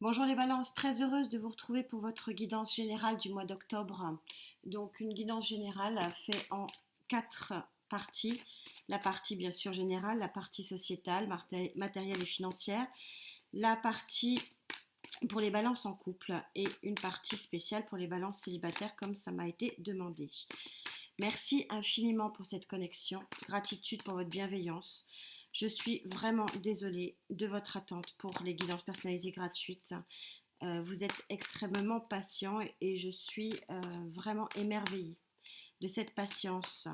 Bonjour les balances, très heureuse de vous retrouver pour votre guidance générale du mois d'octobre. Donc une guidance générale faite en 4 parties. La partie bien sûr générale, la partie sociétale, matérielle et financière, la partie pour les balances en couple et une partie spéciale pour les balances célibataires comme ça m'a été demandé. Merci infiniment pour cette connexion, gratitude pour votre bienveillance. Je suis vraiment désolée de votre attente pour les guidances personnalisées gratuites. Vous êtes extrêmement patient et je suis vraiment émerveillée de cette patience.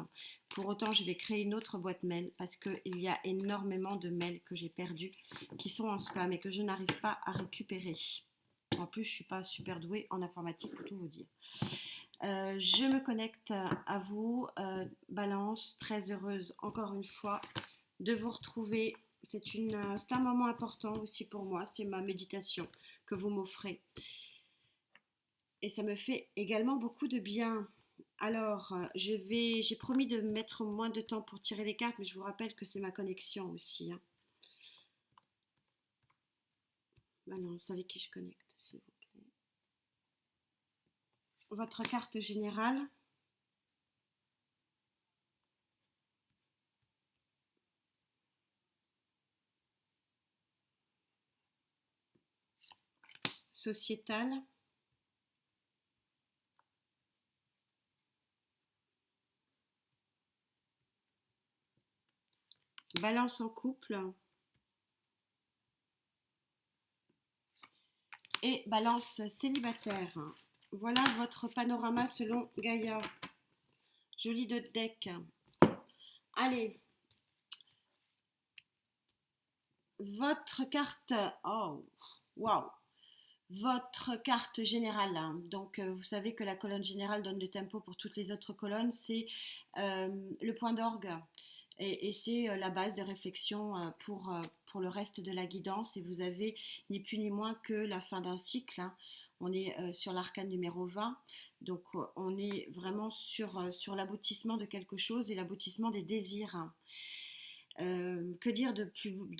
Pour autant, je vais créer une autre boîte mail parce qu'il y a énormément de mails que j'ai perdus qui sont en spam et que je n'arrive pas à récupérer. En plus, je ne suis pas super douée en informatique pour tout vous dire. Je me connecte à vous, Balance, très heureuse encore une fois de vous retrouver. C'est un moment important aussi pour moi, c'est ma méditation que vous m'offrez. Et ça me fait également beaucoup de bien. Alors, j'ai promis de mettre moins de temps pour tirer les cartes, mais je vous rappelle que c'est ma connexion aussi, hein. Balance, avec qui je connecte, s'il vous plaît. Votre carte générale. Sociétale. Balance en couple. Et balance célibataire. Voilà votre panorama selon Gaïa. Joli de deck. Allez, votre carte. Oh, waouh! Votre carte générale, hein. Donc, vous savez que la colonne générale donne le tempo pour toutes les autres colonnes. C'est le point d'orgue. Et c'est la base de réflexion pour le reste de la guidance. Et vous avez ni plus ni moins que la fin d'un cycle, hein. On est sur l'arcane numéro 20. Donc, on est vraiment sur l'aboutissement de quelque chose et l'aboutissement des désirs, hein. Que dire de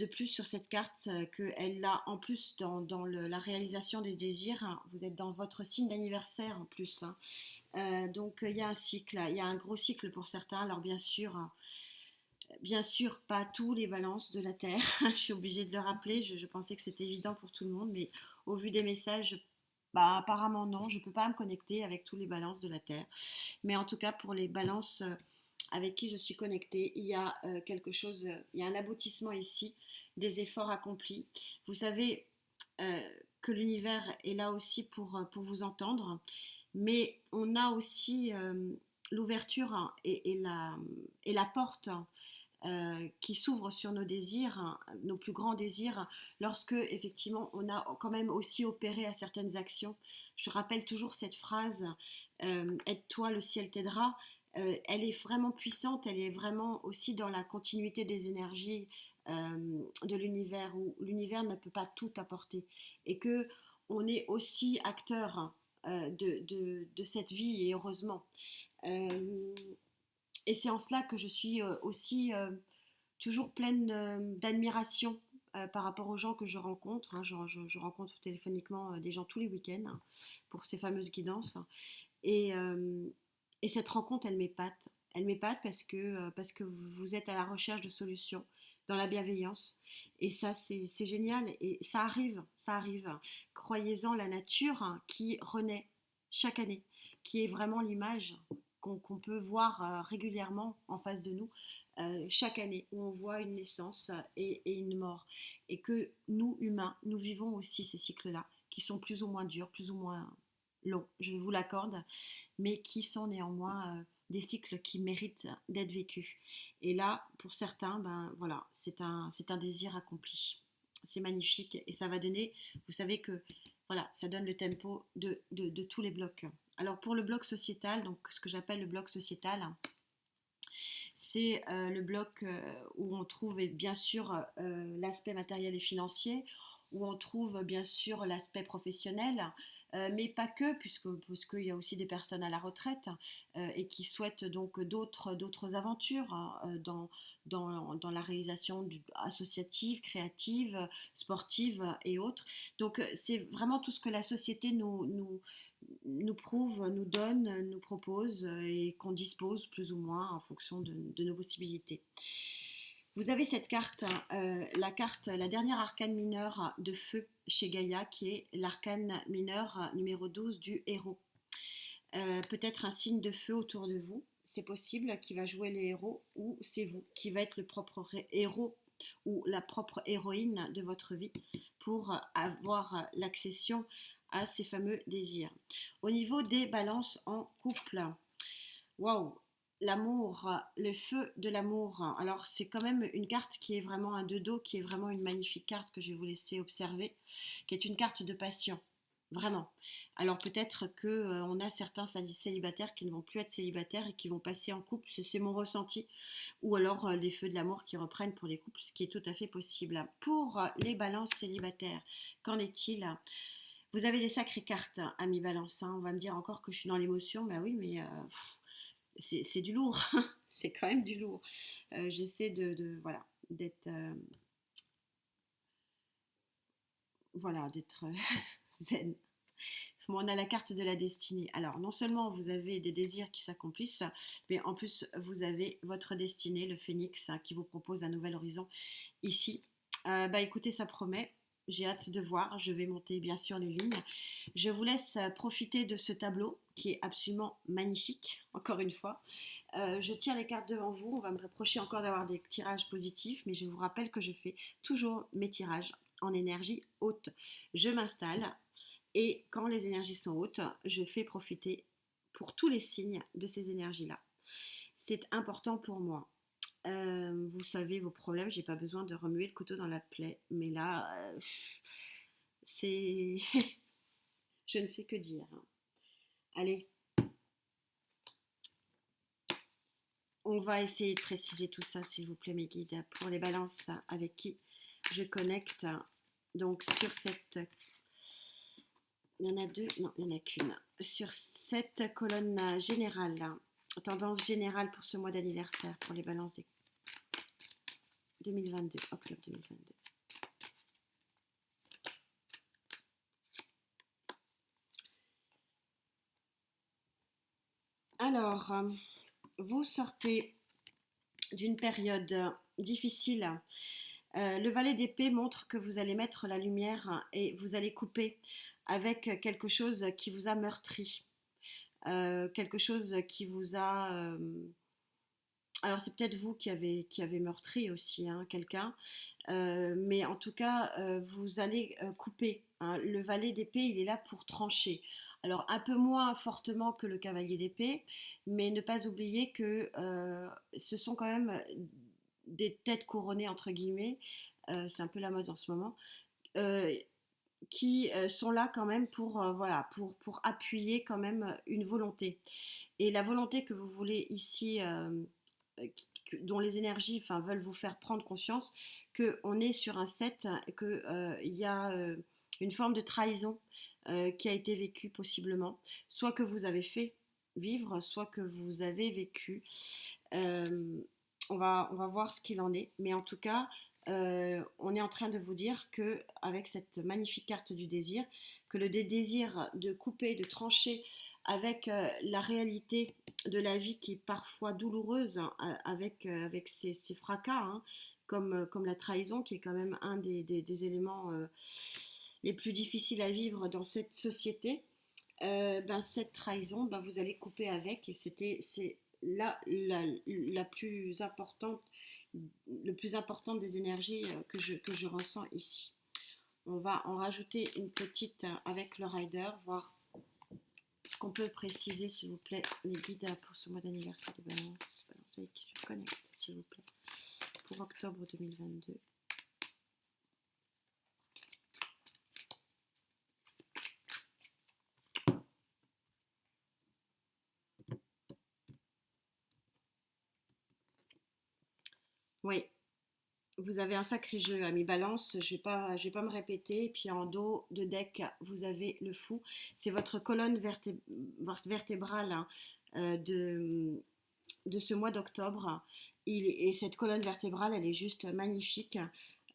plus sur cette carte qu'elle a en plus dans la réalisation des désirs, hein. Vous êtes dans votre signe d'anniversaire en plus, hein. Donc il y a un cycle, il y a un gros cycle pour certains. Alors bien sûr pas tous les balances de la Terre, je suis obligée de le rappeler, je pensais que c'était évident pour tout le monde, mais au vu des messages, bah, apparemment non, je ne peux pas me connecter avec tous les balances de la Terre. Mais en tout cas pour les balances avec qui je suis connectée, il y a quelque chose, il y a un aboutissement ici, des efforts accomplis. Vous savez euh, que l'univers est là aussi pour vous entendre, mais on a aussi l'ouverture, hein, et la porte qui s'ouvre sur nos désirs, hein, nos plus grands désirs, lorsque effectivement on a quand même aussi opéré à certaines actions. Je rappelle toujours cette phrase aide-toi, le ciel t'aidera. Elle est vraiment puissante, elle est vraiment aussi dans la continuité des énergies de l'univers, où l'univers ne peut pas tout apporter et que on est aussi acteur, hein, de cette vie, et heureusement. Euh, et c'est en cela que je suis aussi toujours pleine d'admiration par rapport aux gens que je rencontre, hein. Je rencontre téléphoniquement des gens tous les week-ends, hein, pour ces fameuses guidances. Et, euh, et cette rencontre, elle m'épate. Elle m'épate parce que vous êtes à la recherche de solutions, dans la bienveillance. Et ça, c'est génial. Et ça arrive, ça arrive. Croyez-en, la nature, hein, qui renaît chaque année, qui est vraiment l'image qu'on peut voir régulièrement en face de nous, chaque année, où on voit une naissance et une mort. Et que nous, humains, nous vivons aussi ces cycles-là, qui sont plus ou moins durs, plus ou moins longs, je vous l'accorde, mais qui sont néanmoins des cycles qui méritent d'être vécus. Et là, pour certains, ben voilà, c'est un désir accompli. C'est magnifique et ça va donner, vous savez que voilà, ça donne le tempo de tous les blocs. Alors pour le bloc sociétal, donc ce que j'appelle le bloc sociétal, c'est le bloc où on trouve bien sûr l'aspect matériel et financier, où on trouve bien sûr l'aspect professionnel, mais pas que, puisqu'il y a aussi des personnes à la retraite et qui souhaitent donc d'autres aventures hein, dans la réalisation associative, créative, sportive et autres. Donc c'est vraiment tout ce que la société nous prouve, nous donne, nous propose et qu'on dispose plus ou moins en fonction de nos possibilités. Vous avez cette carte, la dernière arcane mineure de feu chez Gaïa, qui est l'arcane mineur numéro 12 du héros. Peut-être un signe de feu autour de vous, c'est possible, qui va jouer les héros, ou c'est vous qui va être le propre héros ou la propre héroïne de votre vie pour avoir l'accession à ces fameux désirs. Au niveau des balances en couple, waouh, l'amour, le feu de l'amour. Alors c'est quand même une carte qui est vraiment un deux dos, qui est vraiment une magnifique carte que je vais vous laisser observer, qui est une carte de passion. Vraiment. Alors peut-être que on a certains célibataires qui ne vont plus être célibataires et qui vont passer en couple, c'est mon ressenti, ou alors les feux de l'amour qui reprennent pour les couples, ce qui est tout à fait possible. Pour les balances célibataires, qu'en est-il? Vous avez des sacrées cartes, amis balance. Hein. On va me dire encore que je suis dans l'émotion, bah oui, mais c'est du lourd, c'est quand même du lourd. J'essaie voilà, d'être voilà, d'être zen. Bon, on a la carte de la destinée. Alors, non seulement vous avez des désirs qui s'accomplissent, mais en plus, vous avez votre destinée, le phénix, qui vous propose un nouvel horizon ici. Bah écoutez, ça promet. J'ai hâte de voir. Je vais monter bien sûr les lignes. Je vous laisse profiter de ce tableau qui est absolument magnifique, encore une fois. Je tire les cartes devant vous. On va me reprocher encore d'avoir des tirages positifs, mais je vous rappelle que je fais toujours mes tirages en énergie haute. Je m'installe et quand les énergies sont hautes, je fais profiter pour tous les signes de ces énergies-là. C'est important pour moi. Vous savez vos problèmes, j'ai pas besoin de remuer le couteau dans la plaie, mais là, c'est. Je ne sais que dire. Allez, on va essayer de préciser tout ça, s'il vous plaît, mes guides, pour les balances avec qui je connecte. Donc, sur cette. Il y en a deux, non, il n'y en a qu'une. Sur cette colonne générale, tendance générale pour ce mois d'anniversaire, pour les balances des 2022, octobre 2022. Alors, vous sortez d'une période difficile. Le valet d'épée montre que vous allez mettre la lumière et vous allez couper avec quelque chose qui vous a meurtri. Quelque chose qui vous a... alors c'est peut-être vous qui avez meurtri aussi hein, quelqu'un, mais en tout cas vous allez couper. Hein. Le valet d'épée il est là pour trancher. Alors un peu moins fortement que le cavalier d'épée, mais ne pas oublier que ce sont quand même des têtes couronnées entre guillemets, c'est un peu la mode en ce moment, euh, qui sont là quand même pour, voilà, pour appuyer quand même une volonté. Et la volonté que vous voulez ici, dont les énergies enfin, veulent vous faire prendre conscience qu'on est sur un set, qu'il y a une forme de trahison qui a été vécue possiblement, soit que vous avez fait vivre, soit que vous avez vécu. Euh, on va voir ce qu'il en est, mais en tout cas, on est en train de vous dire que avec cette magnifique carte du désir, que le désir de couper, de trancher avec la réalité de la vie qui est parfois douloureuse, hein, avec ces fracas, hein, comme la trahison, qui est quand même un des éléments les plus difficiles à vivre dans cette société. Ben, cette trahison, ben, vous allez couper avec, et c'est la plus importante, le plus important des énergies que je ressens ici. On va en rajouter une petite avec le rider, voir ce qu'on peut préciser, s'il vous plaît, les guides pour ce mois d'anniversaire de Balance. Balance avec qui je connecte, s'il vous plaît, pour octobre 2022. Oui, vous avez un sacré jeu, ami Balance. Je vais pas me répéter. Et puis en dos de deck, vous avez le fou. C'est votre colonne vertébrale, hein, de ce mois d'octobre. Et cette colonne vertébrale, elle est juste magnifique.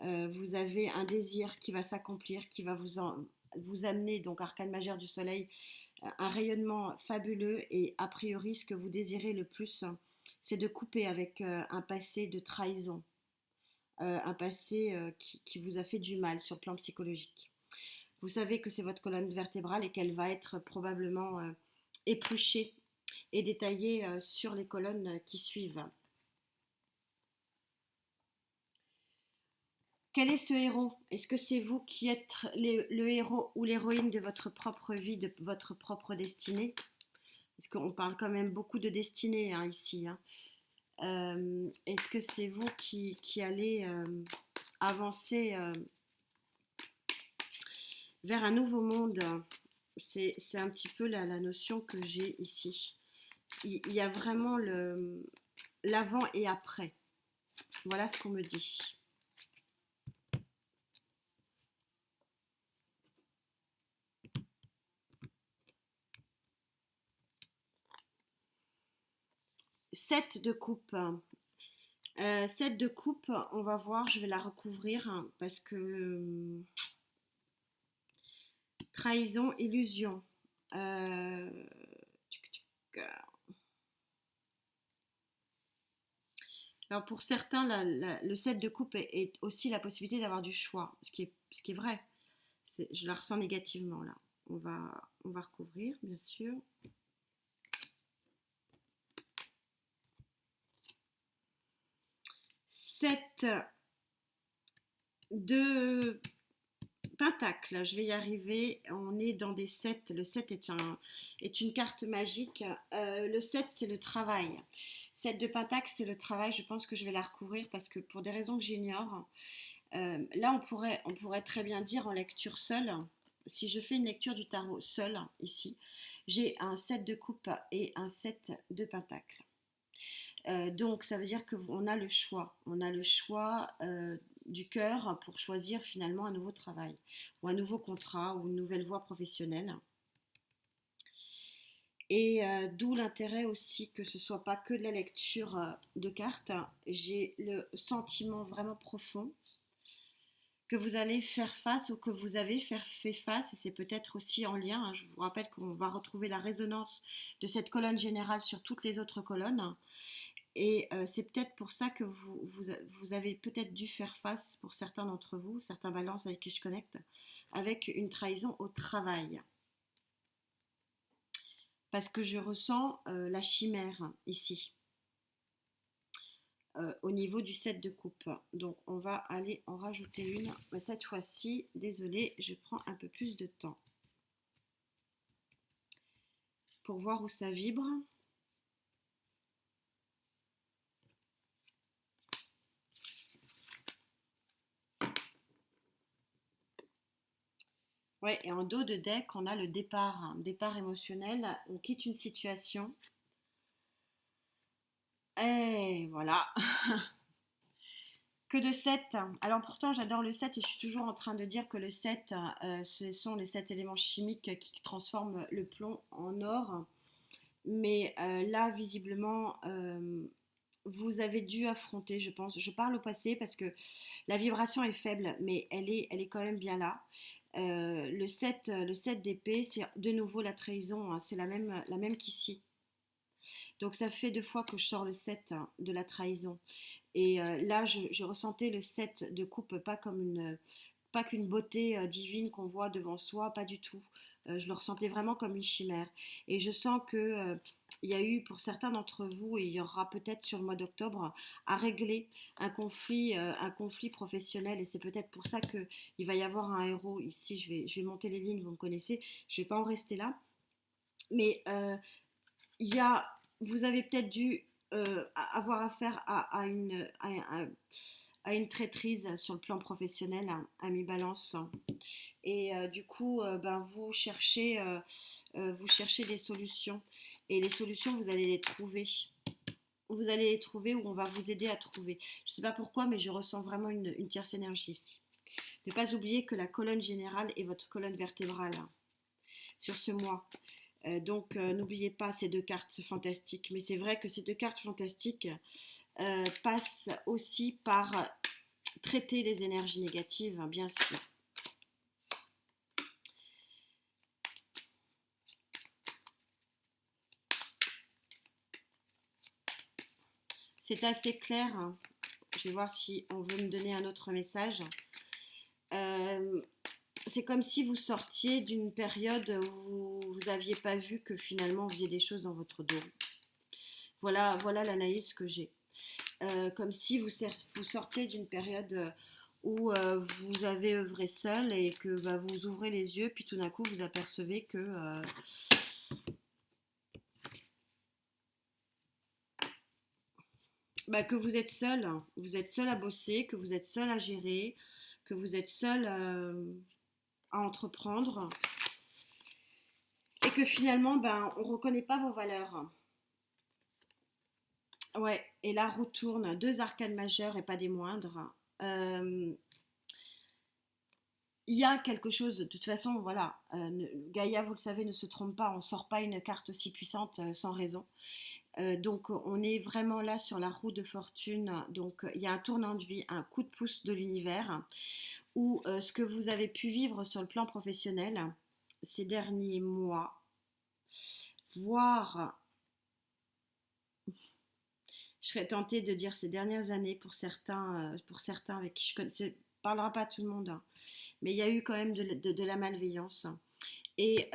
Vous avez un désir qui va s'accomplir, qui va vous amener, donc arcane majeure du soleil, un rayonnement fabuleux. Et a priori, ce que vous désirez le plus, c'est de couper avec un passé de trahison, un passé qui vous a fait du mal sur le plan psychologique. Vous savez que c'est votre colonne vertébrale et qu'elle va être probablement épluchée et détaillée sur les colonnes qui suivent. Quel est ce héros? Est-ce que c'est vous qui êtes le héros ou l'héroïne de votre propre vie, de votre propre destinée? Parce qu'on parle quand même beaucoup de destinée, hein, ici, hein. Est-ce que c'est vous qui allez avancer vers un nouveau monde? C'est un petit peu la notion que j'ai ici. Il y a vraiment l'avant et après. Voilà ce qu'on me dit. Sept de coupe. 7 de coupe, on va voir, je vais la recouvrir, hein, parce que trahison, illusion. Euh, Alors pour certains, le 7 de coupe est aussi la possibilité d'avoir du choix, ce qui est vrai. Je la ressens négativement là. On va recouvrir, bien sûr. 7 de Pentacle, je vais y arriver. On est dans des 7. Le 7 est une carte magique. Le 7, c'est le travail. 7 de Pentacle, c'est le travail. Je pense que je vais la recouvrir parce que pour des raisons que j'ignore, là, on pourrait très bien dire en lecture seule, si je fais une lecture du tarot seule, ici, j'ai un 7 de coupe et un 7 de Pentacle. Donc, ça veut dire qu'on a le choix. On a le choix du cœur pour choisir finalement un nouveau travail ou un nouveau contrat ou une nouvelle voie professionnelle. Et d'où l'intérêt aussi que ce soit pas que de la lecture de cartes. J'ai le sentiment vraiment profond que vous allez faire face ou que vous avez fait face, et c'est peut-être aussi en lien, hein, je vous rappelle qu'on va retrouver la résonance de cette colonne générale sur toutes les autres colonnes. Et c'est peut-être pour ça que vous avez peut-être dû faire face, pour certains d'entre vous, certains balances avec qui je connecte, avec une trahison au travail. Parce que je ressens la chimère ici, au niveau du 7 de coupe. Donc on va aller en rajouter une. Mais cette fois-ci, désolée, je prends un peu plus de temps pour voir où ça vibre. Ouais, et en dos de deck, on a le départ, hein, départ émotionnel. On quitte une situation. Et voilà. Que de 7. Alors pourtant, j'adore le 7 et je suis toujours en train de dire que le 7, ce sont les 7 éléments chimiques qui transforment le plomb en or. Mais là, visiblement, vous avez dû affronter, je pense. Je parle au passé parce que la vibration est faible, mais elle est quand même bien là. Le 7 d'épée, c'est de nouveau la trahison, hein, c'est la même qu'ici. Donc ça fait 2 fois que je sors le 7, hein, de la trahison. Et là, je ressentais le 7 de coupe pas qu'une beauté divine qu'on voit devant soi, pas du tout. Je le ressentais vraiment comme une chimère. Et je sens que il y a eu pour certains d'entre vous, et il y aura peut-être sur le mois d'octobre, à régler un conflit professionnel. Et c'est peut-être pour ça qu'il va y avoir un héros ici. Je vais monter les lignes, vous me connaissez. Je ne vais pas en rester là. Mais il y a, vous avez peut-être dû avoir affaire à une traîtrise sur le plan professionnel, à mi balance. Et du coup, ben, vous cherchez des solutions. Et les solutions, vous allez les trouver. vous allez les trouver ou on va vous aider à trouver. Je ne sais pas pourquoi, mais je ressens vraiment une tierce énergie ici. Ne pas oublier que la colonne générale est votre colonne vertébrale hein, sur ce mois. Donc n'oubliez pas ces deux cartes fantastiques. Mais c'est vrai que ces deux cartes fantastiques passent aussi par traiter les énergies négatives, hein, bien sûr. C'est assez clair. Hein. Je vais voir si on veut me donner un autre message. C'est comme si vous sortiez d'une période où vous n'aviez pas vu que finalement vous faisiez des choses dans votre dos. Voilà l'analyse que j'ai. Comme si vous sortiez d'une période où vous avez œuvré seul et que bah, vous ouvrez les yeux, puis tout d'un coup vous apercevez que vous êtes seul à bosser, que vous êtes seul à gérer, que vous êtes seul à entreprendre et que finalement on ne reconnaît pas vos valeurs. Ouais, et la roue tourne, deux arcanes majeures et pas des moindres. Euh, Il y a quelque chose, de toute façon, voilà, Gaïa, vous le savez, ne se trompe pas, on ne sort pas une carte aussi puissante sans raison. Donc on est vraiment là sur la roue de fortune, donc il y a un tournant de vie, un coup de pouce de l'univers, où ce que vous avez pu vivre sur le plan professionnel ces derniers mois, voire, je serais tentée de dire ces dernières années pour certains avec qui je connais, ça ne parlera pas à tout le monde, hein, mais il y a eu quand même de la malveillance. Et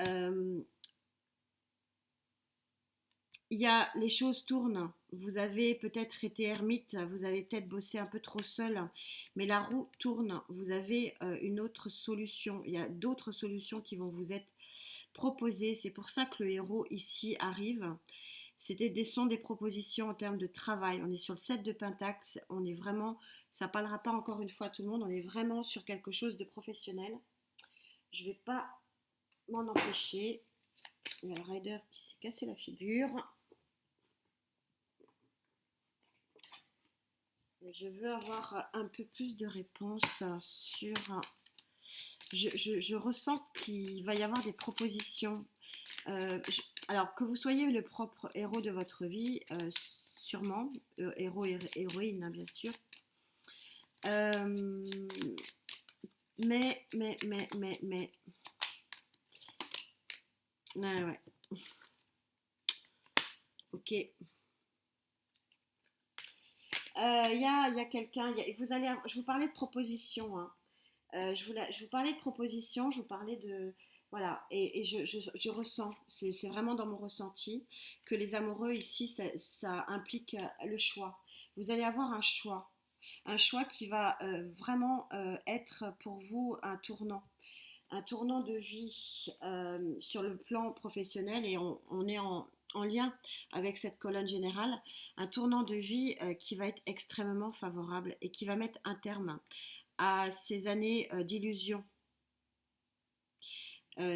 les choses tournent. Vous avez peut-être été ermite, vous avez peut-être bossé un peu trop seul, mais la roue tourne. Vous avez une autre solution. Il y a d'autres solutions qui vont vous être proposées. C'est pour ça que le héros ici arrive. Sont des propositions en termes de travail. On est sur le 7 de Pentacle. On est vraiment, ça ne parlera pas encore une fois à tout le monde. On est vraiment sur quelque chose de professionnel. Je ne vais pas m'en empêcher. Il y a le rider qui s'est cassé la figure. Je veux avoir un peu plus de réponses sur... Je ressens qu'il va y avoir des propositions. Alors, que vous soyez le propre héros de votre vie, sûrement, héros et héroïne, hein, bien sûr. Mais... Ouais. Ok. Il y a quelqu'un, je vous parlais de propositions, hein. Je vous parlais de propositions, je vous parlais de... Voilà, et je ressens, c'est vraiment dans mon ressenti, que les amoureux ici, ça implique le choix. Vous allez avoir un choix qui va vraiment être pour vous un tournant de vie sur le plan professionnel et on est en lien avec cette colonne générale, un tournant de vie qui va être extrêmement favorable et qui va mettre un terme à ces années d'illusion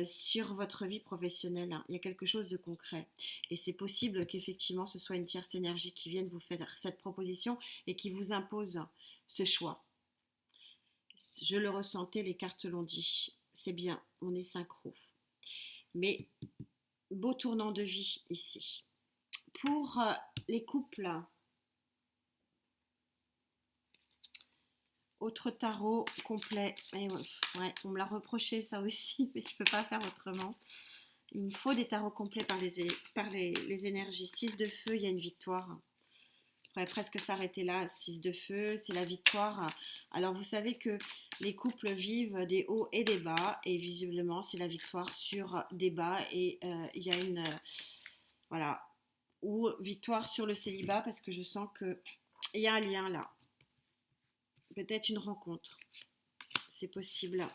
sur votre vie professionnelle. Hein. Il y a quelque chose de concret et c'est possible qu'effectivement ce soit une tierce énergie qui vienne vous faire cette proposition et qui vous impose ce choix. Je le ressentais, les cartes l'ont dit. C'est bien, on est synchro. Mais beau tournant de vie ici. Pour les couples, autre tarot complet. Et ouais, on me l'a reproché ça aussi, mais je ne peux pas faire autrement. Il me faut des tarots complets par les énergies. 6 de feu, il y a une victoire. On pourrait presque s'arrêter là. 6 de feu, c'est la victoire. Alors vous savez que les couples vivent des hauts et des bas. Et visiblement, c'est la victoire sur des bas. Et il y a une... voilà. Ou victoire sur le célibat parce que je sens qu'il y a un lien là. Peut-être une rencontre. C'est possible.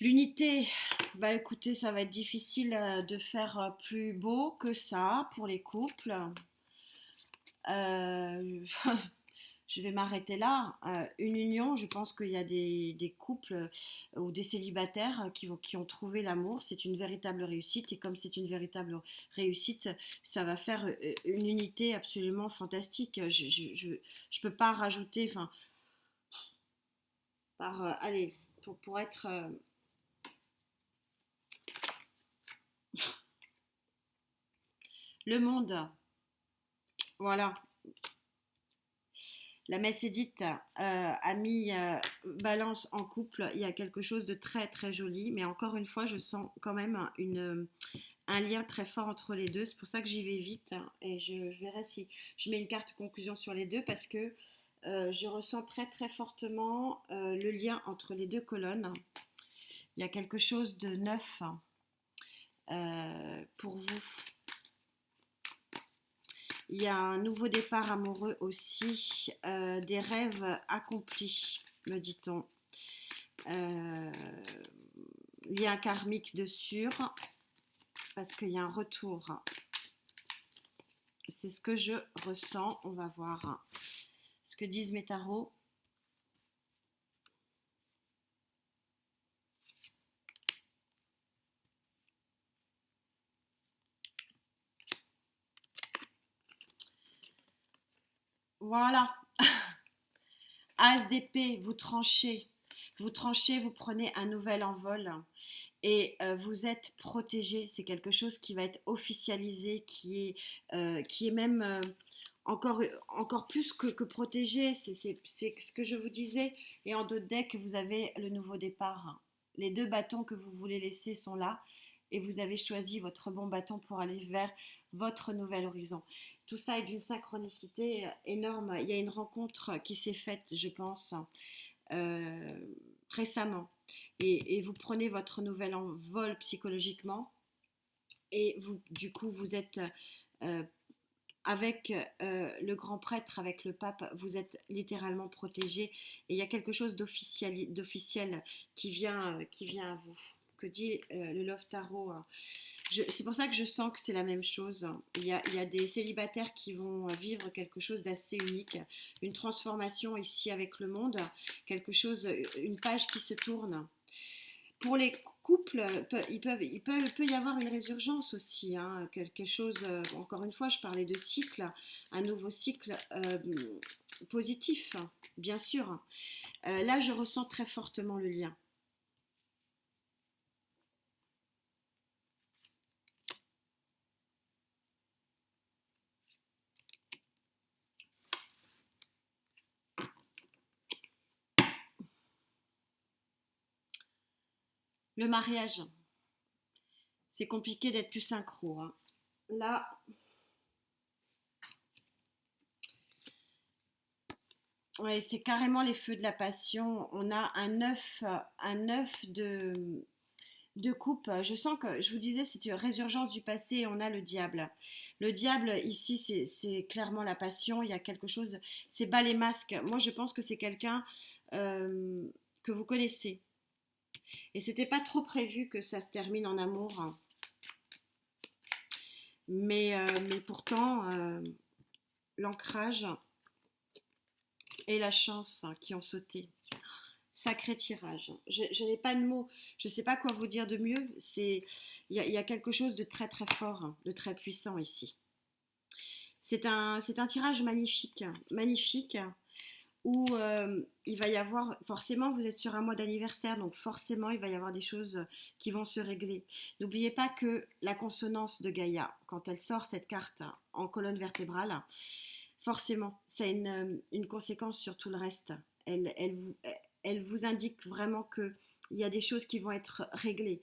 L'unité, bah écoutez, ça va être difficile de faire plus beau que ça pour les couples. je vais m'arrêter là. Une union, je pense qu'il y a des couples ou des célibataires qui ont trouvé l'amour. C'est une véritable réussite. Et comme c'est une véritable réussite, ça va faire une unité absolument fantastique. Je peux pas rajouter, enfin, allez, pour être... le monde, voilà. La messe Édith a mis Balance en couple. Il y a quelque chose de très très joli, mais encore une fois, je sens quand même un lien très fort entre les deux. C'est pour ça que j'y vais vite hein, et je verrai si je mets une carte conclusion sur les deux parce que je ressens très très fortement le lien entre les deux colonnes. Il y a quelque chose de neuf pour vous. Il y a un nouveau départ amoureux aussi, des rêves accomplis, me dit-on. Lien karmique de sûr, parce qu'il y a un retour. C'est ce que je ressens. On va voir ce que disent mes tarots. Voilà. As d'épée, vous tranchez. Vous tranchez, vous prenez un nouvel envol. Et vous êtes protégé. C'est quelque chose qui va être officialisé, qui est même encore plus que protégé. C'est ce que je vous disais. Et en dos de deck, vous avez le nouveau départ. Les deux bâtons que vous voulez laisser sont là. Et vous avez choisi votre bon bâton pour aller vers votre nouvel horizon. Tout ça est d'une synchronicité énorme. Il y a une rencontre qui s'est faite, je pense, euh, récemment. Et vous prenez votre nouvel envol psychologiquement. Et vous, du coup, vous êtes euh, avec le grand prêtre, avec le pape, vous êtes littéralement protégé. Et il y a quelque chose d'officiel qui vient à vous. Que dit le Love Tarot c'est pour ça que je sens que c'est la même chose. Il y a des célibataires qui vont vivre quelque chose d'assez unique, une transformation ici avec le monde, quelque chose, une page qui se tourne. Pour les couples, il peut y avoir une résurgence aussi, hein, quelque chose, encore une fois, je parlais de cycle, un nouveau cycle positif, bien sûr. Là, je ressens très fortement le lien. Le mariage, c'est compliqué d'être plus synchro. Hein. Là, ouais, c'est carrément les feux de la passion. On a un œuf de coupe. Je sens que, je vous disais, c'est une résurgence du passé et on a le diable. Le diable, ici, c'est clairement la passion. Il y a quelque chose, c'est bas les masques. Moi, je pense que c'est quelqu'un euh, que vous connaissez. Et c'était pas trop prévu que ça se termine en amour. Mais pourtant, l'ancrage et la chance qui ont sauté. Sacré tirage. Je n'ai pas de mots. Je ne sais pas quoi vous dire de mieux. Il y a quelque chose de très très fort, de très puissant ici. C'est un tirage magnifique, magnifique, où il va y avoir, forcément vous êtes sur un mois d'anniversaire, donc forcément il va y avoir des choses qui vont se régler. N'oubliez pas que la consonance de Gaïa, quand elle sort cette carte en colonne vertébrale, forcément, ça a une conséquence sur tout le reste. Elle vous indique vraiment qu'il y a des choses qui vont être réglées.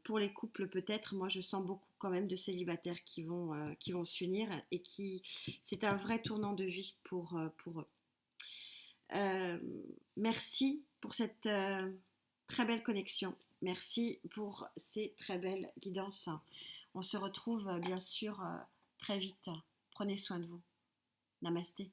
Pour les couples peut-être, moi je sens beaucoup quand même de célibataires qui vont s'unir et qui c'est un vrai tournant de vie pour eux. Euh, Merci pour cette très belle connexion. Merci pour ces très belles guidances. On se retrouve bien sûr très vite. Prenez soin de vous. Namasté.